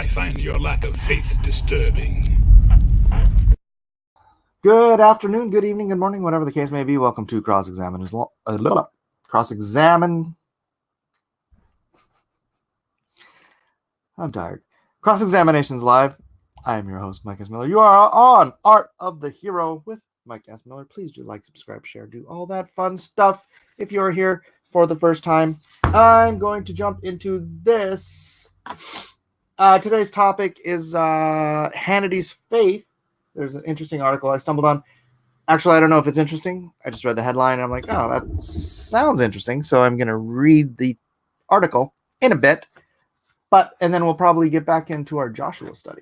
I find your lack of faith disturbing. Good afternoon, good evening, good morning, whatever the case may be. Welcome to Cross-Examine. I'm tired. Cross-Examinations Live. I am your host, Mike S. Miller. You are on Art of the Hero with Mike S. Miller. Please do like, subscribe, share, do all that fun stuff. If you're here for the first time, I'm going to jump into this. Today's topic is Hannity's faith. There's an interesting article I stumbled on. Actually, I don't know if it's interesting. I just read the headline and I'm like, oh, that sounds interesting. So I'm going to read the article in a bit. And then we'll probably get back into our Joshua study.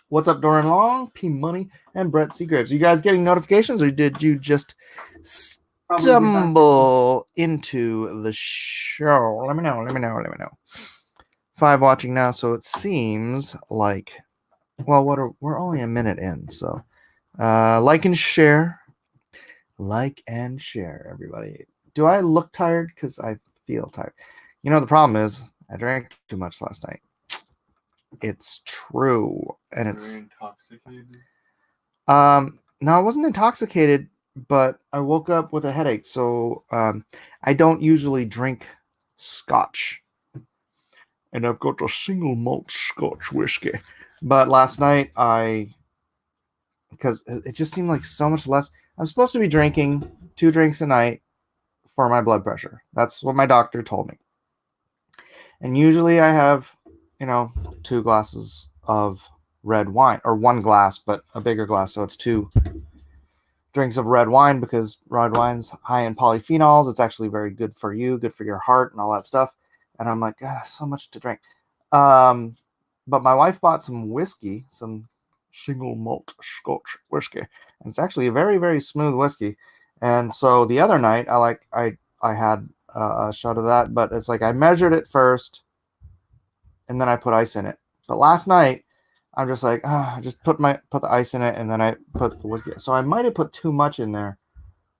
What's up, Doran Long, P Money, and Brett Seagraves? Are you guys getting notifications, or did you just stumble into the show? Let me know. 5 watching now, so it seems like, well, we're only a minute in, so like and share, everybody. Do I look tired? Because I feel tired. You know, the problem is I drank too much last night. It's true, and it's intoxicated. No, I wasn't intoxicated, but I woke up with a headache. So I don't usually drink scotch, and I've got a single malt Scotch whiskey. But last night because it just seemed like so much less. I'm supposed to be drinking 2 drinks a night for my blood pressure. That's what my doctor told me. And usually I have, 2 glasses of red wine, or 1 glass, but a bigger glass. So it's 2 drinks of red wine, because red wine's high in polyphenols. It's actually very good for you, good for your heart and all that stuff. And I'm like, so much to drink. But my wife bought some whiskey, some single malt Scotch whiskey. And it's actually a very, very smooth whiskey. And so the other night, I had a shot of that, but it's like I measured it first, and then I put ice in it. But last night, I'm just like, I just put the ice in it, and then I put the whiskey. So I might have put too much in there,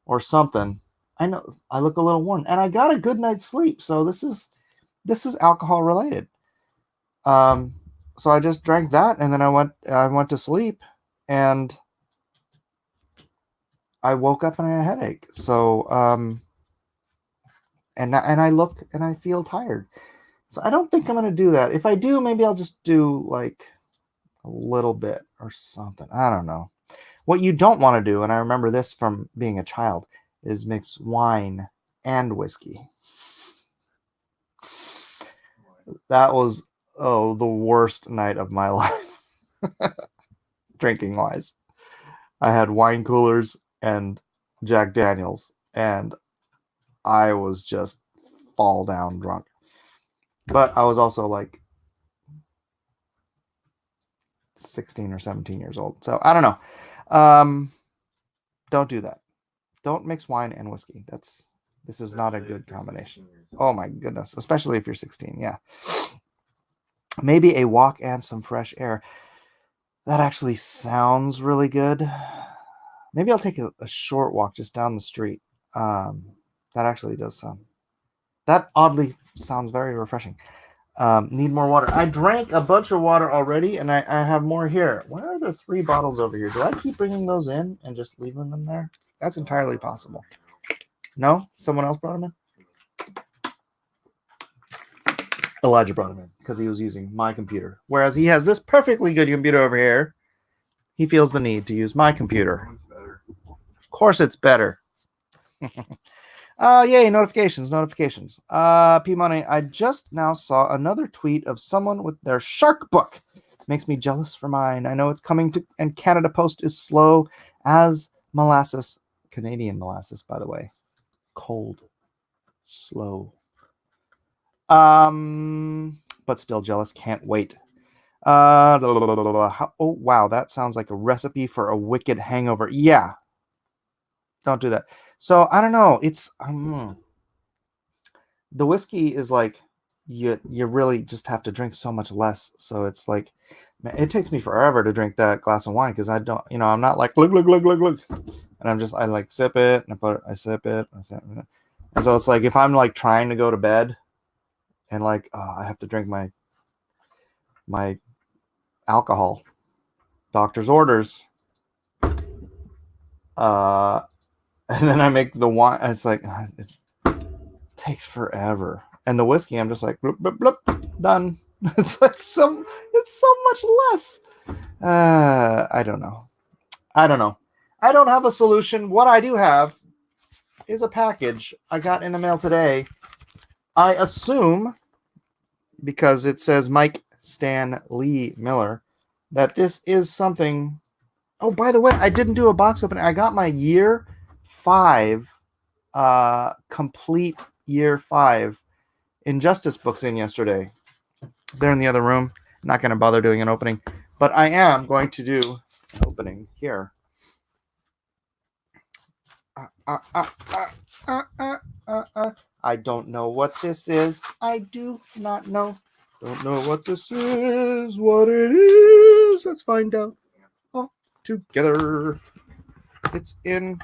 or something. I know I look a little worn, and I got a good night's sleep. So this is alcohol related. So I just drank that, and then I went to sleep, and I woke up and I had a headache. So and I look and I feel tired. So I don't think I'm going to do that. If I do, maybe I'll just do like a little bit or something. I don't know. What you don't want to do, and I remember this from being a child, is mix wine and whiskey. That was, the worst night of my life, drinking wise. I had wine coolers and Jack Daniels, and I was just fall down drunk. But I was also like 16 or 17 years old. So I don't know. Don't do that. Don't mix wine and whiskey. This is not a good combination. Oh my goodness. Especially if you're 16. Yeah. Maybe a walk and some fresh air. That actually sounds really good. Maybe I'll take a short walk just down the street. That actually does sound. That oddly sounds very refreshing. Need more water. I drank a bunch of water already, and I have more here. Why are there 3 bottles over here? Do I keep bringing those in and just leaving them there? That's entirely possible. No? Someone else brought them in? Elijah brought them in because he was using my computer. Whereas he has this perfectly good computer over here. He feels the need to use my computer. Of course it's better. Yay, notifications. P Money, I just now saw another tweet of someone with their shark book. Makes me jealous for mine. I know it's coming to, and Canada Post is slow as molasses. Canadian molasses, by the way. Cold. Slow. But still jealous. Can't wait. Oh, wow. That sounds like a recipe for a wicked hangover. Yeah. Don't do that. So I don't know. It's the whiskey is like you really just have to drink so much less. So it's like, man, it takes me forever to drink that glass of wine because I don't, I'm not like look, and I like sip it and I sip it, and so it's like if I'm like trying to go to bed and like I have to drink my my alcohol, doctor's orders. And then I make the wine. And it's like, it takes forever. And the whiskey, I'm just like, bloop, bloop, bloop, done. It's like it's so much less. I don't know. I don't have a solution. What I do have is a package I got in the mail today. I assume, because it says Mike Stan Lee Miller, that this is something. Oh, by the way, I didn't do a box opening. I got my year 5, complete year 5 Injustice books in yesterday. They're in the other room. I'm not going to bother doing an opening, but I am going to do an opening here. I don't know what this is. I do not know. Don't know what this is. What it is. Let's find out all together. It's in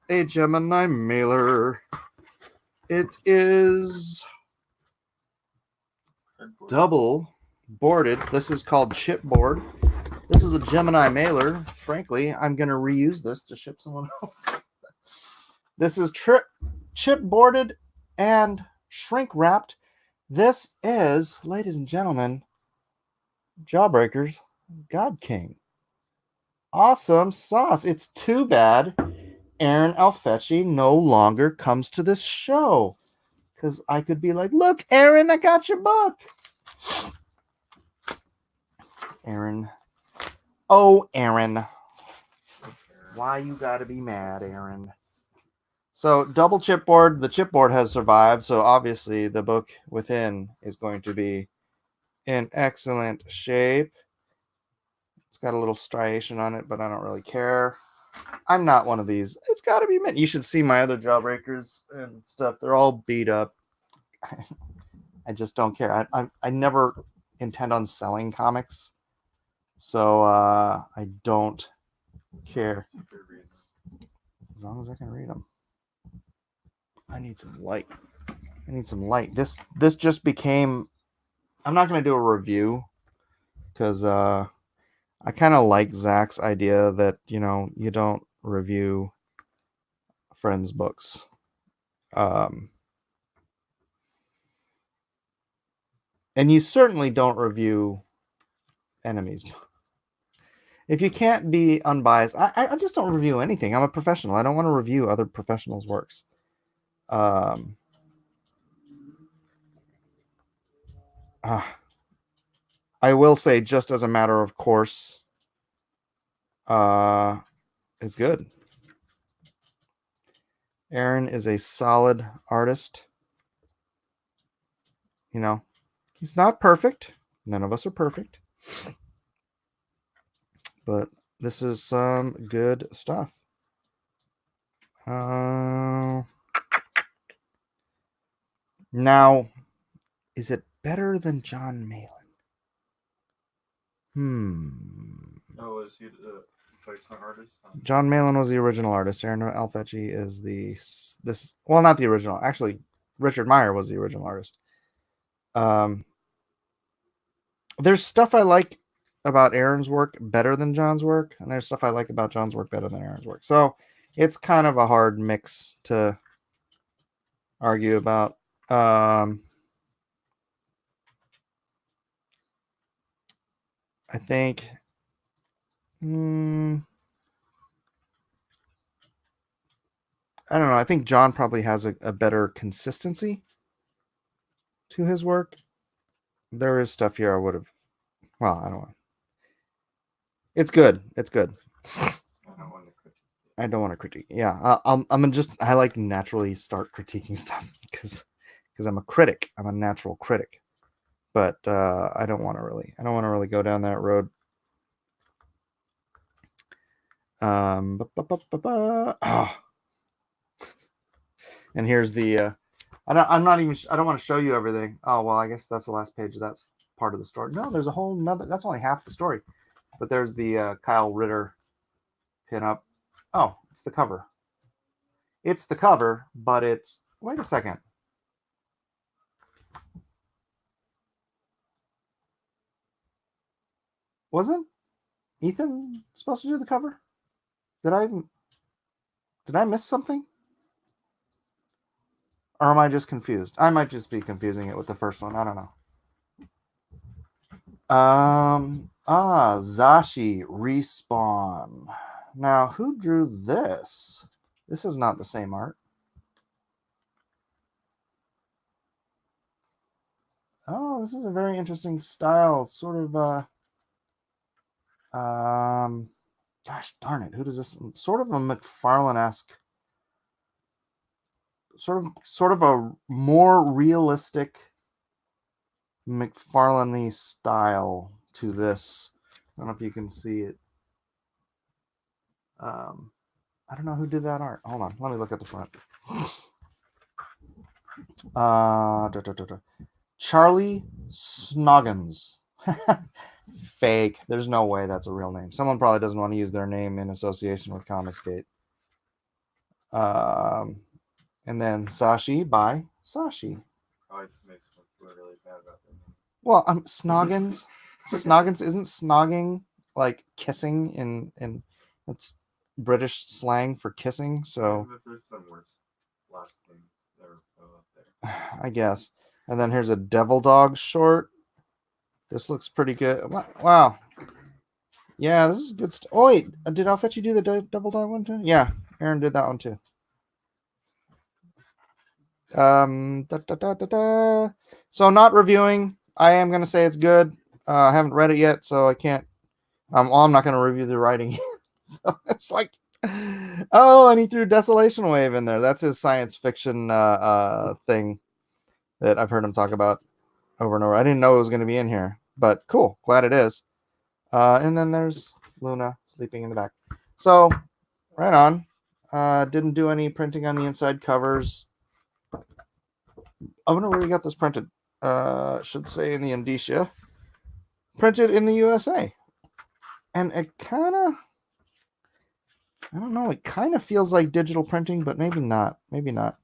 a Gemini mailer. It is double boarded. This is called chipboard. This is a Gemini mailer. Frankly, I'm going to reuse this to ship someone else. This is chipboarded and shrink wrapped. This is, ladies and gentlemen, Jawbreakers God King. Awesome sauce. It's too bad Aaron Alfecci no longer comes to this show, because I could be like, look, Aaron, I got your book. Aaron. Oh, Aaron. Why you gotta be mad, Aaron? So, double chipboard. The chipboard has survived, so obviously the book within is going to be in excellent shape. It's got a little striation on it, but I don't really care. I'm not one of these. It's got to be mint. You should see my other Jawbreakers and stuff. They're all beat up. I just don't care. I never intend on selling comics, so I don't care. As long as I can read them. I need some light. This just became. I'm not going to do a review because I kind of like Zach's idea that, you don't review friends' books. And you certainly don't review enemies. If you can't be unbiased, I just don't review anything. I'm a professional. I don't want to review other professionals' works. I will say, just as a matter of course, it's good. Aaron is a solid artist. He's not perfect. None of us are perfect. But this is some good stuff. Now, is it better than John Malin? Oh, is he the replacement artist? John Malin was the original artist. Aaron Alfecci is not the original. Actually, Richard Meyer was the original artist. There's stuff I like about Aaron's work better than John's work, and there's stuff I like about John's work better than Aaron's work. So it's kind of a hard mix to argue about. I think I don't know. I think John probably has a better consistency to his work. There is stuff here I would have. Well, I don't know. It's good. I don't want to critique. Yeah, I like naturally start critiquing stuff because I'm a critic. I'm a natural critic. But I don't want to really go down that road. And here's the I don't want to show you everything. Oh, well, I guess that's the last page. That's part of the story. No, there's a whole nother. That's only half the story. But there's the Kyle Ritter pinup. Oh, it's the cover. It's the cover, but it's. Wait a second. Wasn't Ethan supposed to do the cover? Did I miss something? Or am I just confused? I might just be confusing it with the first one. I don't know. Zashi Respawn. Now, who drew this? This is not the same art. Oh, this is a very interesting style. Sort of, gosh darn it, who does this? Sort of a McFarlane-esque, sort of a more realistic McFarlane-y style to this. I don't know if you can see it. I don't know who did that art. Hold on, let me look at the front. Charlie Snoggins. Fake. There's no way that's a real name. Someone probably doesn't want to use their name in association with Comicsgate. And then Sashi by Sashi. Oh, it just makes me feel really bad about that name. Well, Snoggins. Snoggins isn't snogging like kissing in it's British slang for kissing. So But there's some worse last names that are up there. I guess. And then here's a Devil Dog short. This looks pretty good. Wow. Yeah, this is good stuff. Oh, wait. Did Alfetchi do the Devil Dog one too? Yeah, Aaron did that one too. So not reviewing. I am going to say it's good. I haven't read it yet, so I can't. I'm not going to review the writing. So it's like, oh, and he threw Desolation Wave in there. That's his science fiction thing that I've heard him talk about over and over. I didn't know it was going to be in here, but cool. Glad it is. And then there's Luna sleeping in the back. So, right on. Didn't do any printing on the inside covers. I wonder where we got this printed. Should say in the indicia. Printed in the USA. And it kind of, I don't know, it kind of feels like digital printing, but maybe not. Maybe not.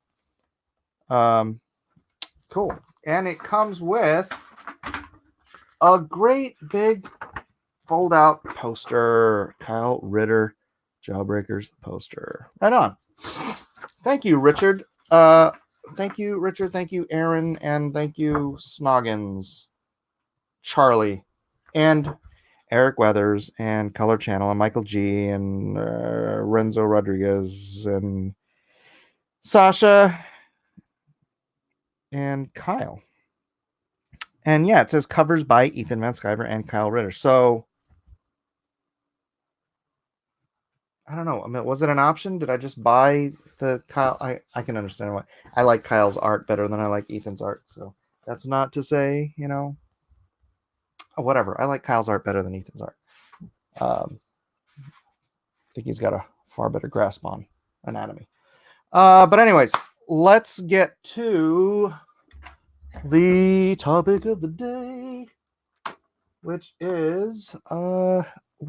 Cool. And it comes with a great big fold-out poster. Kyle Ritter, Jawbreakers poster. Right on. Thank you, Richard. Thank you, Richard. Thank you, Aaron. And thank you, Snoggins, Charlie, and Eric Weathers, and Color Channel, and Michael G, and Renzo Rodriguez, and Sasha, and Kyle. And yeah, it says covers by Ethan Van Sciver and Kyle Ritter. So I don't know. I mean, was it an option? Did I just buy the Kyle? I can understand why. I like Kyle's art better than I like Ethan's art. So that's not to say, whatever. I like Kyle's art better than Ethan's art. I think he's got a far better grasp on anatomy. But anyways, let's get to the topic of the day, which is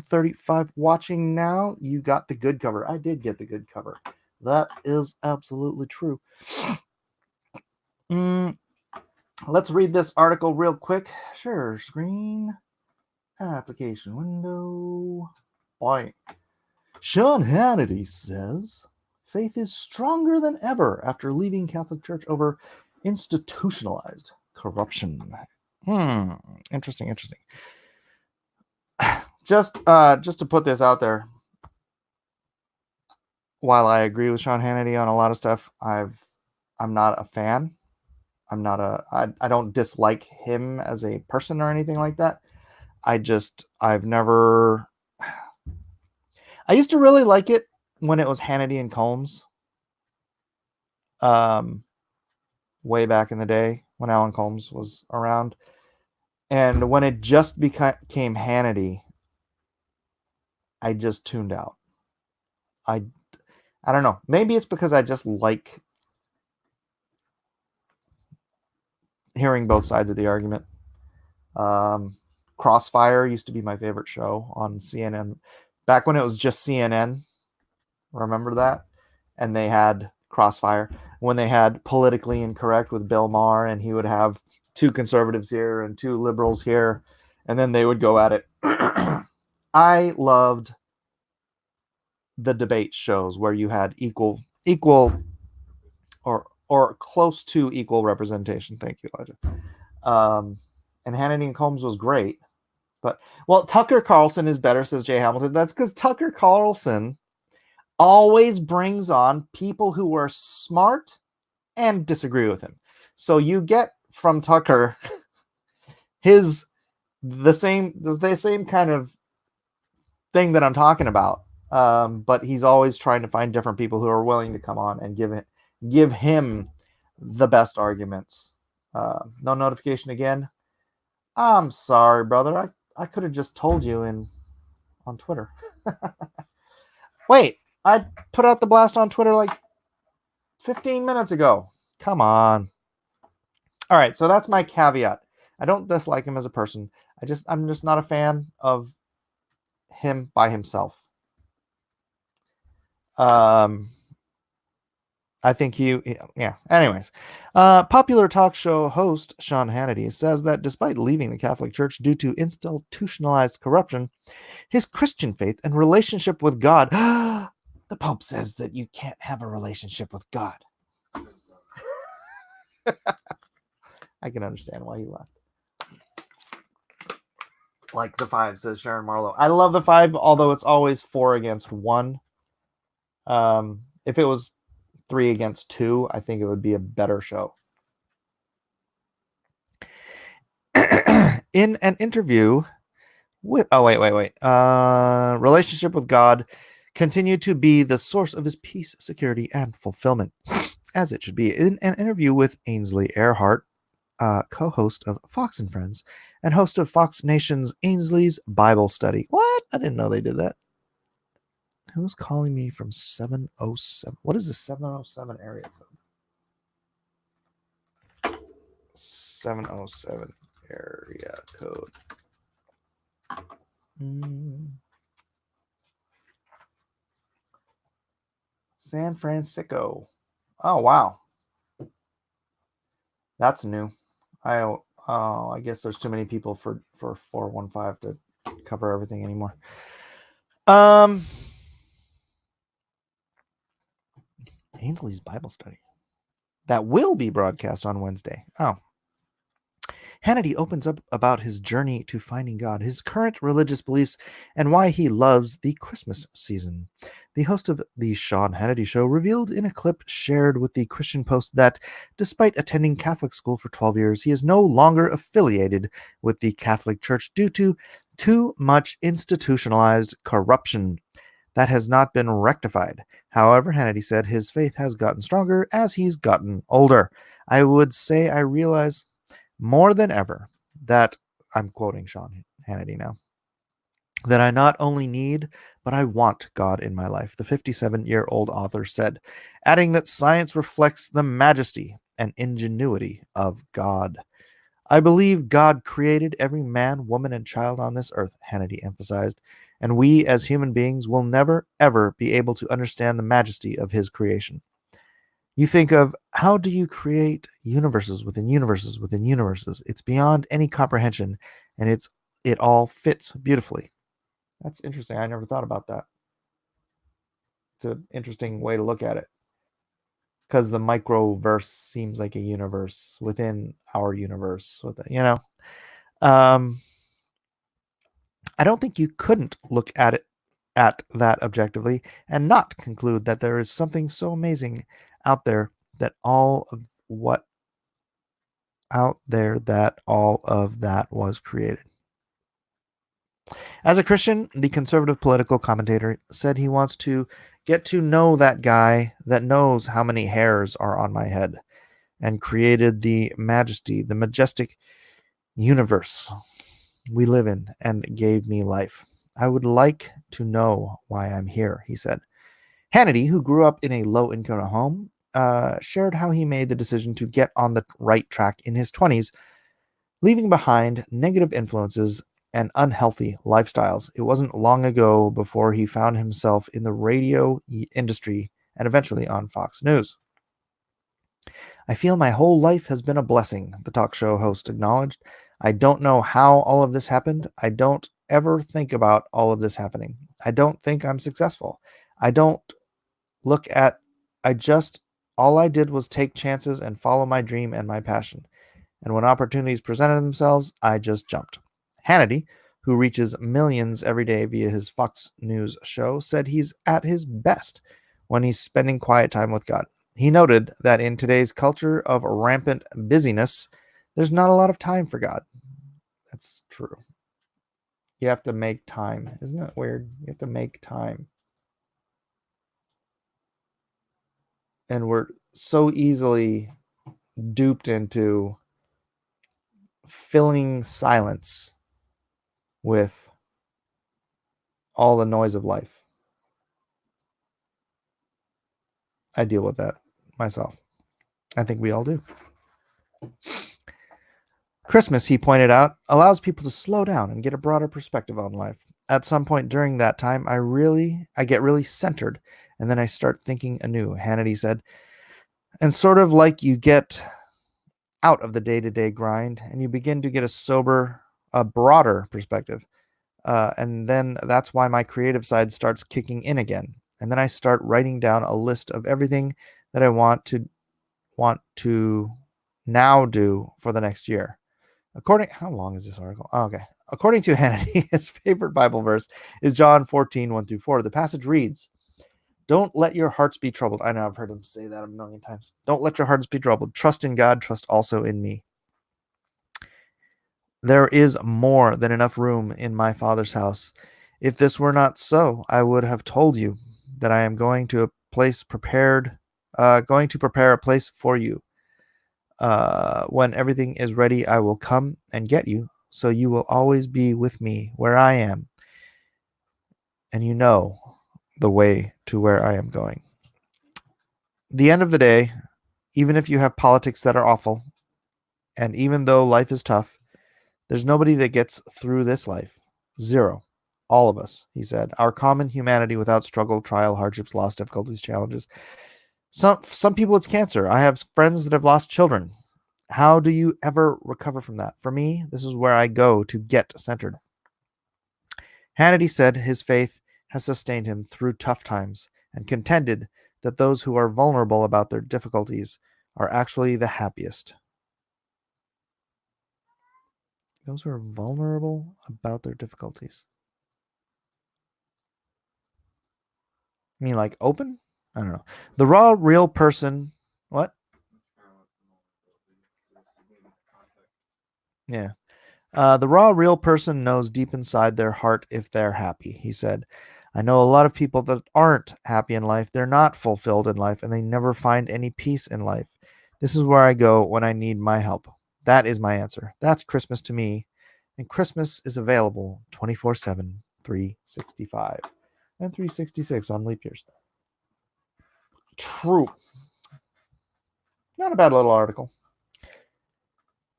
35 watching now. You got the good cover. I did get the good cover. That is absolutely true. Let's read this article real quick. Share screen. Application window. Boy. Sean Hannity says faith is stronger than ever after leaving Catholic Church over institutionalized corruption. Interesting. Just to put this out there, while I agree with Sean Hannity on a lot of stuff, I'm not a fan. I don't dislike him as a person or anything like that. I used to really like it when it was Hannity and Combs. Way back in the day when Alan Combs was around. And when it just became Hannity, I just tuned out. I don't know. Maybe it's because I just like hearing both sides of the argument. Crossfire used to be my favorite show on CNN. Back when it was just CNN. Remember that? And they had Crossfire. When they had Politically Incorrect with Bill Maher, and he would have two conservatives here and two liberals here. and then they would go at it. I loved the debate shows where you had equal or close to equal representation. Thank you, Elijah. And Hannity and Combs was great. But, well, Tucker Carlson is better, says Jay Hamilton. That's because Tucker Carlson always brings on people who are smart and disagree with him. So you get from Tucker the same kind of thing that I'm talking about. But he's always trying to find different people who are willing to come on and give him the best arguments. No notification again. I'm sorry, brother. I could have just told you on Twitter. Wait, I put out the blast on Twitter like 15 minutes ago. Come on. All right, so that's my caveat. I don't dislike him as a person. I'm just not a fan of him by himself. I think yeah. Anyways, popular talk show host Sean Hannity says that despite leaving the Catholic Church due to institutionalized corruption, his Christian faith and relationship with God, the Pope says that you can't have a relationship with God. I can understand why he left. Like the 5, says Sharon Marlowe. I love the 5, although it's always 4 against 1. If it was 3 against 2, I think it would be a better show. In an interview with relationship with God continued to be the source of his peace, security, and fulfillment, as it should be. In an interview with Ainsley Earhart, co-host of Fox and Friends and host of Fox Nation's Ainsley's Bible Study. What? I didn't know they did that. Who's calling me from 707? What is the 707 area code? 707 area code. San Francisco. Oh, wow. That's new. I guess there's too many people for 415 to cover everything anymore. Ainsley's Bible Study. That will be broadcast on Wednesday. Oh. Hannity opens up about his journey to finding God, his current religious beliefs, and why he loves the Christmas season. The host of the Sean Hannity Show revealed in a clip shared with the Christian Post that, despite attending Catholic school for 12 years, he is no longer affiliated with the Catholic Church due to too much institutionalized corruption that has not been rectified. However, Hannity said his faith has gotten stronger as he's gotten older. I would say I realize more than ever that, I'm quoting Sean Hannity now, that I not only need, but I want God in my life, the 57-year-old author said, adding that science reflects the majesty and ingenuity of God. I believe God created every man, woman, and child on this earth, Hannity emphasized, and we as human beings will never, ever be able to understand the majesty of his creation. You think of, how do you create universes within universes within universes? It's beyond any comprehension, and it all fits beautifully. That's interesting. I never thought about that. It's an interesting way to look at it, because the microverse seems like a universe within our universe. I don't think you couldn't look at that objectively and not conclude that there is something so amazing out there that all of that was created. As a Christian, the conservative political commentator said he wants to get to know that guy that knows how many hairs are on my head and created the majestic universe we live in and gave me life. I would like to know why I'm here, he said. Hannity, who grew up in a low-income home, shared how he made the decision to get on the right track in his 20s, leaving behind negative influences and unhealthy lifestyles. It wasn't long ago before he found himself in the radio industry and eventually on Fox News. I feel my whole life has been a blessing, the talk show host acknowledged. I don't know how all of this happened. I don't ever think about all of this happening. I don't think I'm successful. I don't look at, all I did was take chances and follow my dream and my passion. And when opportunities presented themselves, I just jumped. Hannity, who reaches millions every day via his Fox News show, said he's at his best when he's spending quiet time with God. He noted that in today's culture of rampant busyness, there's not a lot of time for God. That's true. You have to make time. Isn't it weird? You have to make time. And we're so easily duped into filling silence with all the noise of life. I deal with that myself. I think we all do. Christmas, he pointed out, allows people to slow down and get a broader perspective on life. At some point during that time, I get really centered, and then I start thinking anew, Hannity said. And sort of like you get out of the day-to-day grind and you begin to get a broader perspective. And then that's why my creative side starts kicking in again. And then I start writing down a list of everything that I want to now do for the next year. How long is this article? Oh, okay. According to Hannity, his favorite Bible verse is John 14, 1-4. The passage reads, "Don't let your hearts be troubled." I know I've heard him say that a million times. "Don't let your hearts be troubled. Trust in God. Trust also in me. There is more than enough room in my Father's house. If this were not so, I would have told you that I am going to prepare a place for you. When everything is ready, I will come and get you, so you will always be with me where I am, and you know the way to where I am going." The end of the day, even if you have politics that are awful, and even though life is tough, there's nobody that gets through this life. Zero. All of us, he said. Our common humanity without struggle, trial, hardships, loss, difficulties, challenges. Some people it's cancer. I have friends that have lost children. How do you ever recover from that? For me, this is where I go to get centered. Hannity said his faith has sustained him through tough times and contended that those who are vulnerable about their difficulties are actually the happiest. Those who are vulnerable about their difficulties. I mean, like open? I don't know. The raw, real person. What? Yeah. The raw, real person knows deep inside their heart if they're happy, he said. I know a lot of people that aren't happy in life. They're not fulfilled in life, and they never find any peace in life. This is where I go when I need my help. That is my answer. That's Christmas to me. And Christmas is available 24/7, 365, and 366 on leap years. True. Not a bad little article.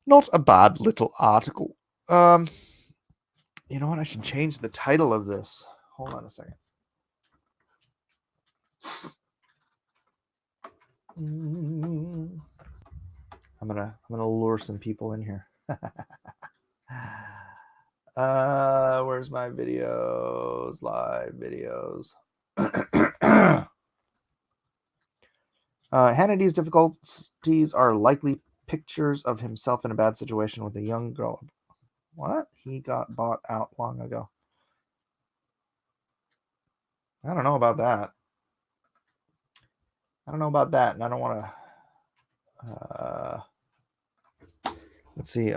Not a bad little article. You know what? I should change the title of this. Hold on a second. I'm gonna lure some people in here. Where's my videos? Live videos. Hannity's difficulties are likely pictures of himself in a bad situation with a young girl. What? He got bought out long ago. I don't know about that. And I don't want to. Let's see.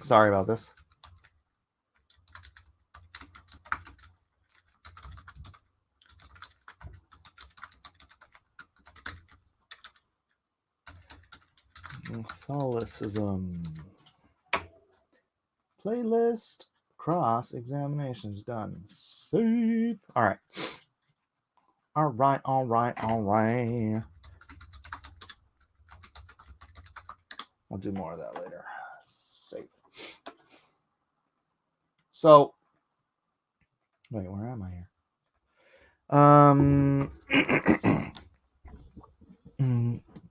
Sorry about this. Catholicism. Playlist. Cross examinations done. Save. All right. I'll do more of that later. Safe. So, wait, where am I here?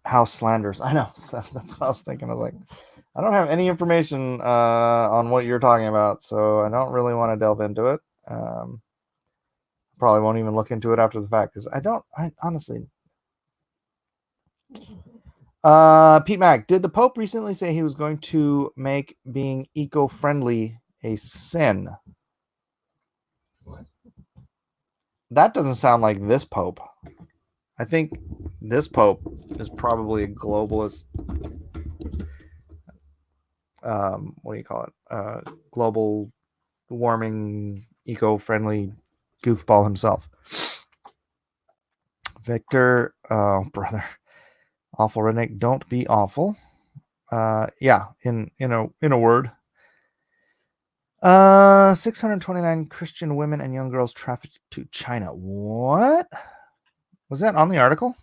House slanders. I know. So that's what I was thinking. I was like, I don't have any information on what you're talking about, so I don't really want to delve into it. Probably won't even look into it after the fact because I honestly. Pete Mac, did the Pope recently say he was going to make being eco-friendly a sin? That doesn't sound like this Pope. I think this Pope is probably a globalist. What do you call it? Global warming, eco-friendly goofball himself. Victor, brother, awful redneck. Don't be awful. Yeah, in a word. 629 Christian women and young girls trafficked to China. What? Was that on the article?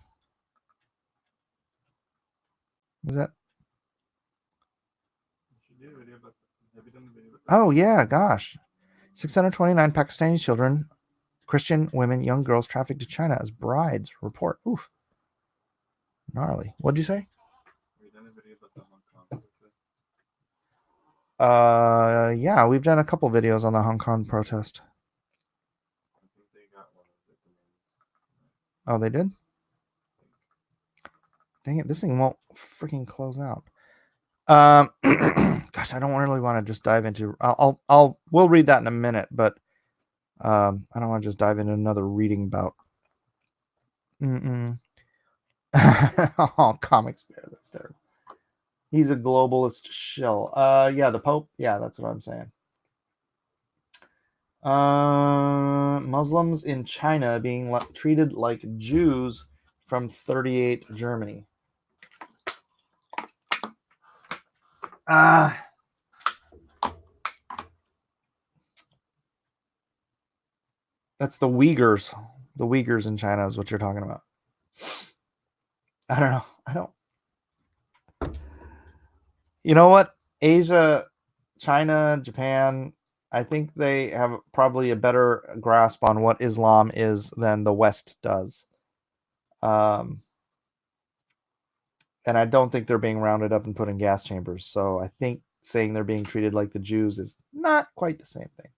Was that? Oh, yeah, gosh. 629 Pakistani children, Christian women, young girls trafficked to China as brides. Report. Oof. Gnarly. What'd you say? Yeah, we've done a couple videos on the Hong Kong protest. Oh, they did? Dang it, this thing won't freaking close out. Gosh, I don't really want to just dive into. We'll read that in a minute, but I don't want to just dive into another reading bout. Oh, comics bear, that's terrible. He's a globalist shill. Yeah, the Pope. Yeah, that's what I'm saying. Muslims in China being treated like Jews from 38 Germany. That's the Uyghurs. The Uyghurs in China is what you're talking about. I don't know. You know what? Asia, China, Japan, I think they have probably a better grasp on what Islam is than the West does. And I don't think they're being rounded up and put in gas chambers. So I think saying they're being treated like the Jews is not quite the same thing.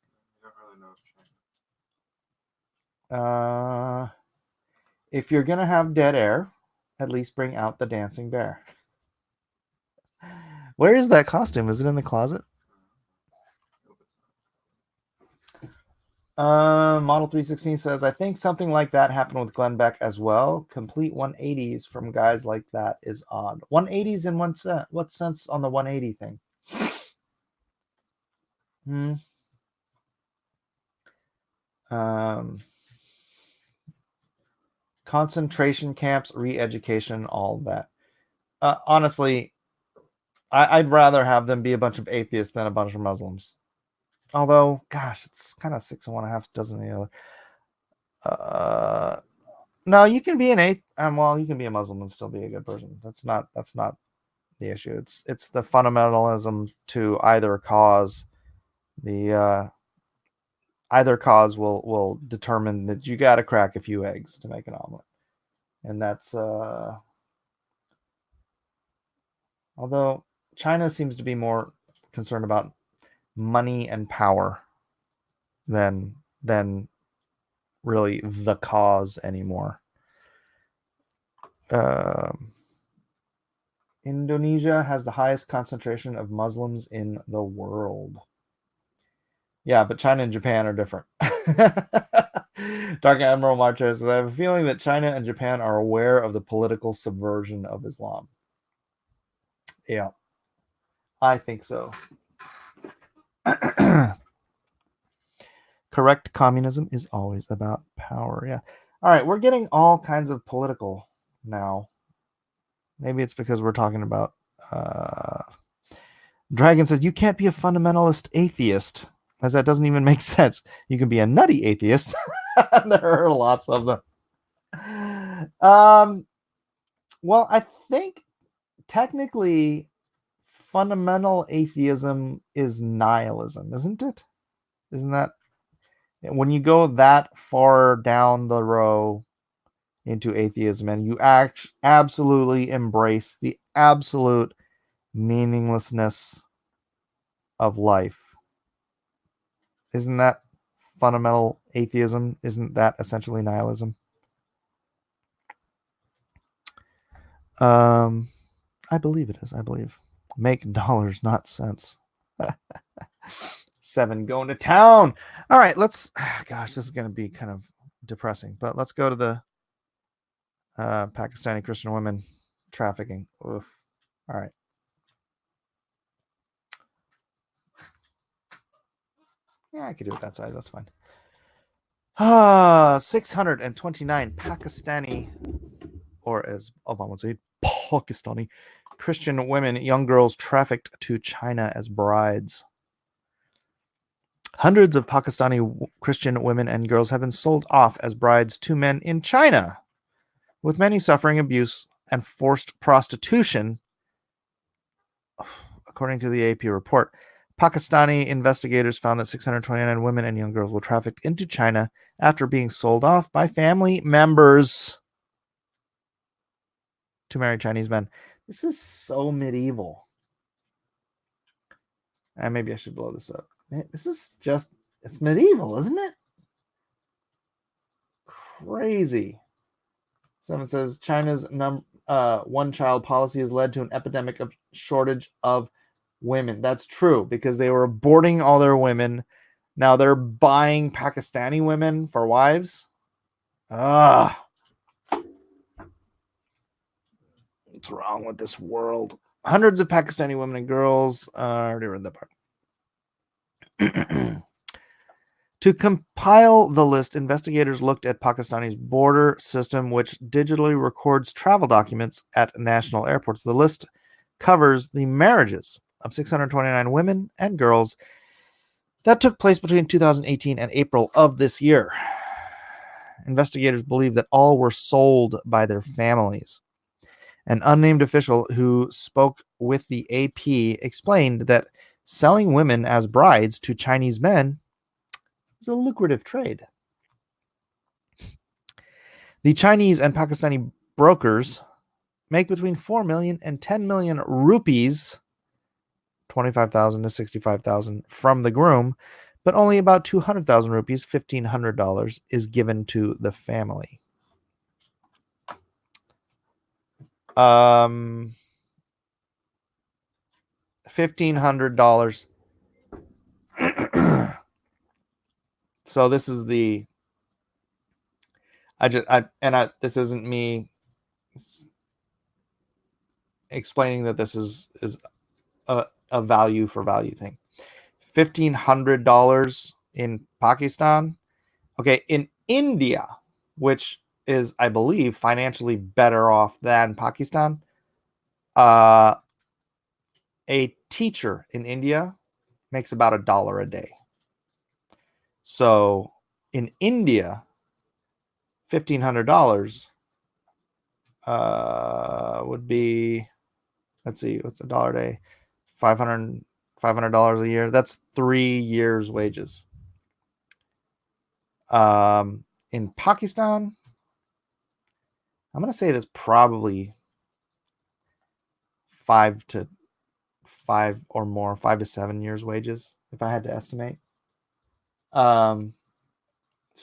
If you're going to have dead air, at least bring out the dancing bear. Where is that costume? Is it in the closet? Model 316 says, I think something like that happened with Glenn Beck as well. Complete 180s from guys like that is odd. 180s in what sense on the 180 thing? Concentration camps, re-education, all that. Honestly, I'd rather have them be a bunch of atheists than a bunch of Muslims. Although, gosh, it's kind of 6 and 1/2 dozen the other. No, you can be an atheist. Well, you can be a Muslim and still be a good person. That's not the issue. It's the fundamentalism to either cause. The either cause will determine that you got to crack a few eggs to make an omelet, and that's although China seems to be more concerned about money and power than really the cause anymore. Indonesia has the highest concentration of Muslims in the world. Yeah, but China and Japan are different. Dark Admiral Marches says, I have a feeling that China and Japan are aware of the political subversion of Islam. Yeah, I think so. Correct communism is always about power. Yeah. All right, we're getting all kinds of political now. Maybe it's because we're talking about Dragon says you can't be a fundamentalist atheist, as that doesn't even make sense. You can be a nutty atheist. There are lots of them. Well, I think technically fundamental atheism is nihilism, isn't it? Isn't that when you go that far down the row into atheism and you absolutely embrace the absolute meaninglessness of life? Isn't that fundamental atheism? Isn't that essentially nihilism? I believe it is. I believe. Make dollars, not cents. 7 going to town. All right, let's. Gosh, this is going to be kind of depressing, but let's go to the Pakistani Christian women trafficking. Oof. All right. Yeah, I could do it that size. That's fine. 629 Pakistani, or as Obama would say, Pakistani Christian women, young girls trafficked to China as brides. Hundreds of Pakistani Christian women and girls have been sold off as brides to men in China, with many suffering abuse and forced prostitution, according to the AP report. Pakistani investigators found that 629 women and young girls were trafficked into China after being sold off by family members to marry Chinese men. This is so medieval. And maybe I should blow this up. This is just, it's medieval, isn't it? Crazy. Someone says China's one-child policy has led to an epidemic of shortage of women. That's true, because they were aborting all their women. Now they're buying Pakistani women for wives. What's wrong with this world? Hundreds of Pakistani women and girls. I already read that part. To compile the list, investigators looked at Pakistani's border system, which digitally records travel documents at national airports. The list covers the marriages of 629 women and girls that took place between 2018 and April of this year. Investigators believe that all were sold by their families. An unnamed official who spoke with the AP explained that selling women as brides to Chinese men is a lucrative trade. The Chinese and Pakistani brokers make between 4 million and 10 million rupees, 25,000 to 65,000 from the groom, but only about 200,000 rupees, $1,500, is given to the family. $1,500. So this is the. This isn't me explaining that this is a value for value thing. $1,500 in Pakistan. Okay, in India, which is, I believe, financially better off than Pakistan, a teacher in India makes about $1 a day. So in India, $1,500 would be, let's see, what's $1 a day? $500 a year. That's 3 years' wages. In Pakistan, I'm going to say that's probably 5 to 7 years' wages, if I had to estimate. So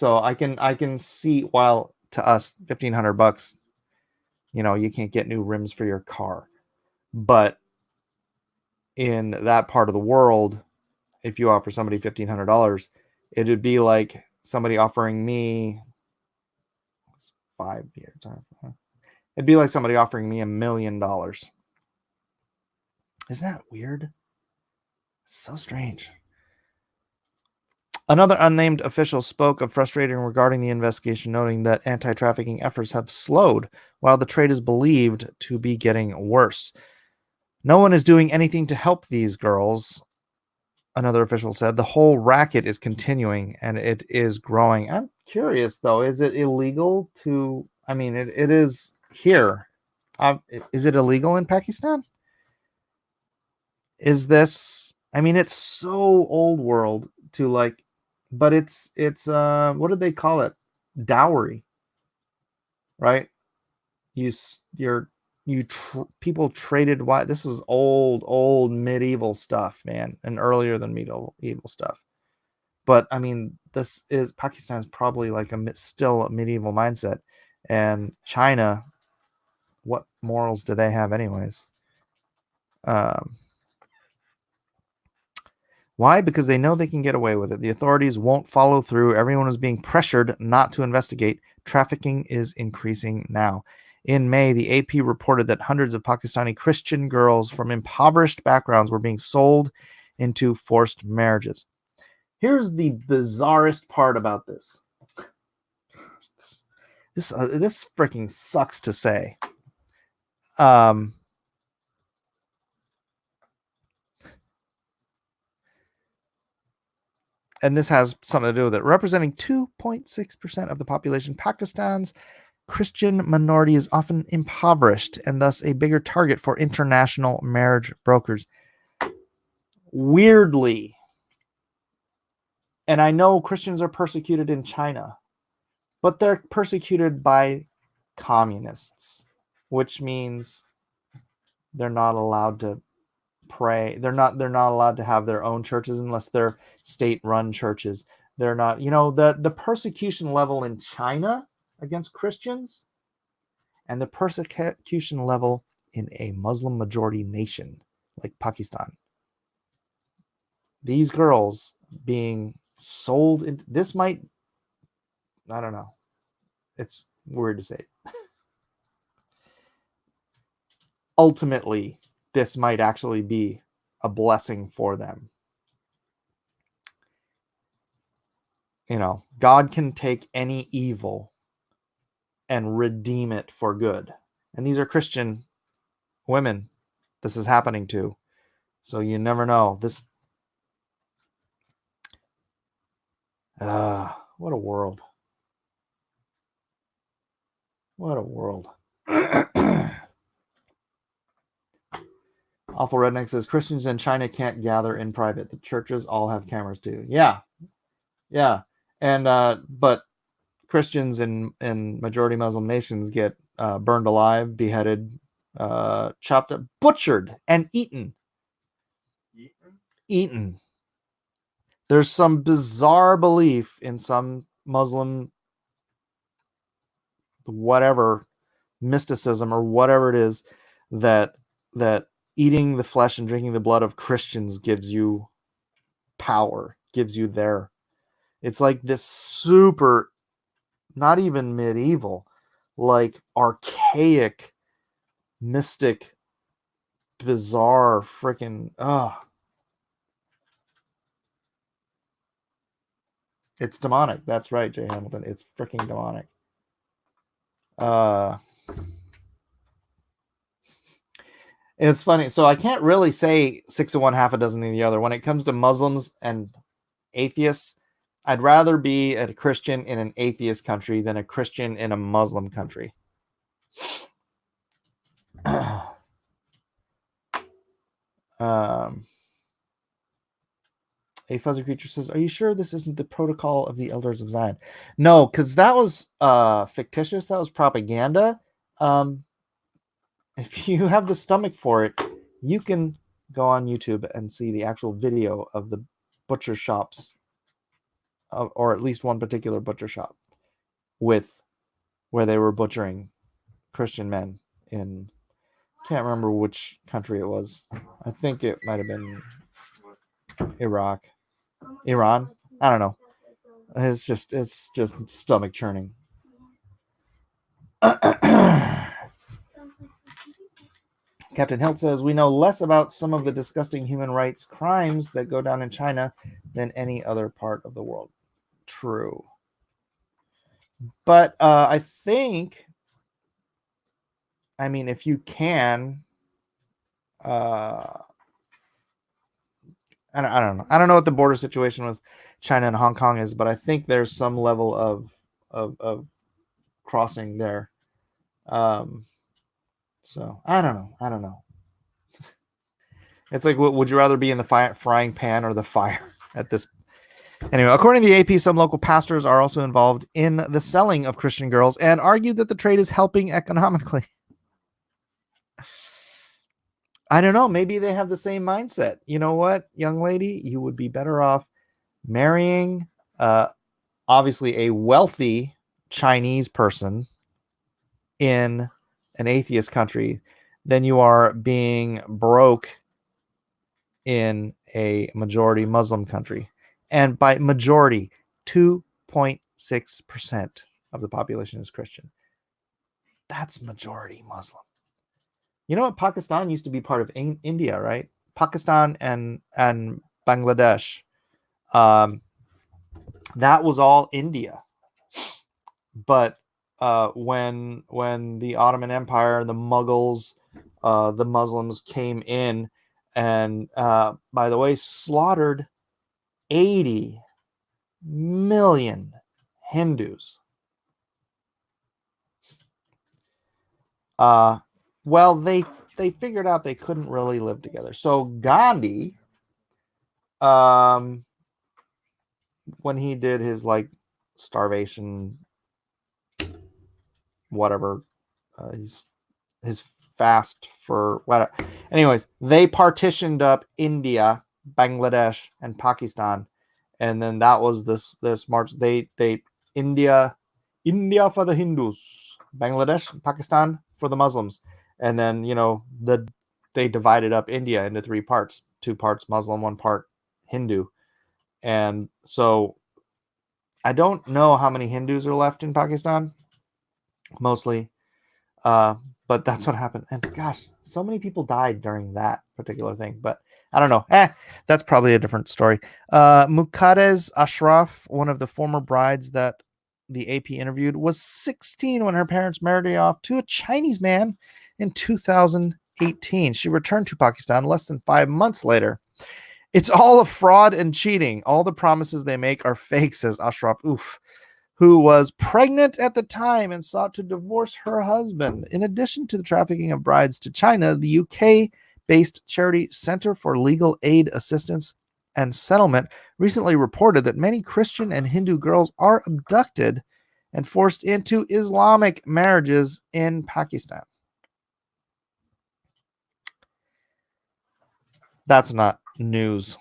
I can see, while to us $1,500, you can't get new rims for your car, but in that part of the world, if you offer somebody $1,500, it would be like somebody offering me 5 years. It'd be like somebody offering me $1 million. Isn't that weird? So strange. Another unnamed official spoke of frustration regarding the investigation, noting that anti-trafficking efforts have slowed while the trade is believed to be getting worse. No one is doing anything to help these girls, another official said. The whole racket is continuing and it is growing. I'm curious, though, is it illegal to... I mean, it is here. Is it illegal in Pakistan? is this? I mean, it's so old world to like, but it's what did they call it? Dowry, right? People traded. Why this was old medieval stuff, man, and earlier than medieval stuff. But I mean, Pakistan is probably like still a medieval mindset, and China, what morals do they have anyways? Why? Because they know they can get away with it. The authorities won't follow through. Everyone is being pressured not to investigate. Trafficking is increasing now. In May, the AP reported that hundreds of Pakistani Christian girls from impoverished backgrounds were being sold into forced marriages. Here's the bizarrest part about this. This freaking sucks to say. And this has something to do with it. Representing 2.6% of the population, Pakistan's Christian minority is often impoverished and thus a bigger target for international marriage brokers. Weirdly, and I know Christians are persecuted in China, but they're persecuted by communists, which means they're not allowed to pray. They're not allowed to have their own churches unless they're state-run churches. They're not, the persecution level in China against Christians and the persecution level in a Muslim majority nation like Pakistan. These girls being sold into this might, I don't know. It's weird to say it. Ultimately, this might actually be a blessing for them. God can take any evil and redeem it for good. And these are Christian women this is happening to. So you never know. What a world. What a world. Awful Redneck says Christians in China can't gather in private. The churches all have cameras too. Yeah. And but Christians in majority Muslim nations get burned alive, beheaded, chopped up, butchered, and eaten. Eaten. There's some bizarre belief in some Muslim whatever mysticism or whatever it is that eating the flesh and drinking the blood of Christians gives you power, gives you it's like this super, not even medieval, like archaic, mystic, bizarre freaking it's demonic. That's right, Jay Hamilton. It's freaking demonic. It's funny. So I can't really say 6 of one, half a dozen of the other. When it comes to Muslims and atheists, I'd rather be a Christian in an atheist country than a Christian in a Muslim country. A Fuzzy Creature says, are you sure this isn't the protocol of the Elders of Zion? No, because that was fictitious. That was propaganda. If you have the stomach for it, you can go on YouTube and see the actual video of the butcher shops, or at least one particular butcher shop, where they were butchering Christian men in, can't remember which country it was. I think it might have been Iraq, Iran. I don't know. It's just stomach churning. Captain Hilt says, we know less about some of the disgusting human rights crimes that go down in China than any other part of the world. True. But I think, if you can, I don't know. I don't know what the border situation with China and Hong Kong is, but I think there's some level of crossing there. So I don't know. It's like, would you rather be in the frying pan or the fire at this? Anyway, according to the AP, some local pastors are also involved in the selling of Christian girls and argued that the trade is helping economically. I don't know. Maybe they have the same mindset. You know what, young lady? You would be better off marrying obviously a wealthy Chinese person in an atheist country than you are being broke in a majority Muslim country. And by majority, 2.6% of the population is Christian. That's majority Muslim. You know what? Pakistan used to be part of India, right? Pakistan and Bangladesh. That was all India. But when the Ottoman Empire and the Mughals, the Muslims came in and, by the way, slaughtered 80 million Hindus. Well, they figured out they couldn't really live together. So Gandhi, when he did his like starvation, whatever, his fast for whatever. Anyways, they partitioned up India, Bangladesh, and Pakistan, and then that was this march. They India for the Hindus, Bangladesh, Pakistan for the Muslims, and then they divided up India into 3 parts: 2 parts Muslim, 1 part Hindu, and so I don't know how many Hindus are left in Pakistan. Mostly. But that's what happened. And gosh, so many people died during that particular thing. But I don't know. That's probably a different story. Muqaddez Ashraf, one of the former brides that the AP interviewed, was 16 when her parents married her off to a Chinese man in 2018. She returned to Pakistan less than 5 months later. It's all a fraud and cheating. All the promises they make are fake, says Ashraf. Oof. Who was pregnant at the time and sought to divorce her husband. In addition to the trafficking of brides to China, the UK-based charity Center for Legal Aid Assistance and Settlement recently reported that many Christian and Hindu girls are abducted and forced into Islamic marriages in Pakistan. That's not news.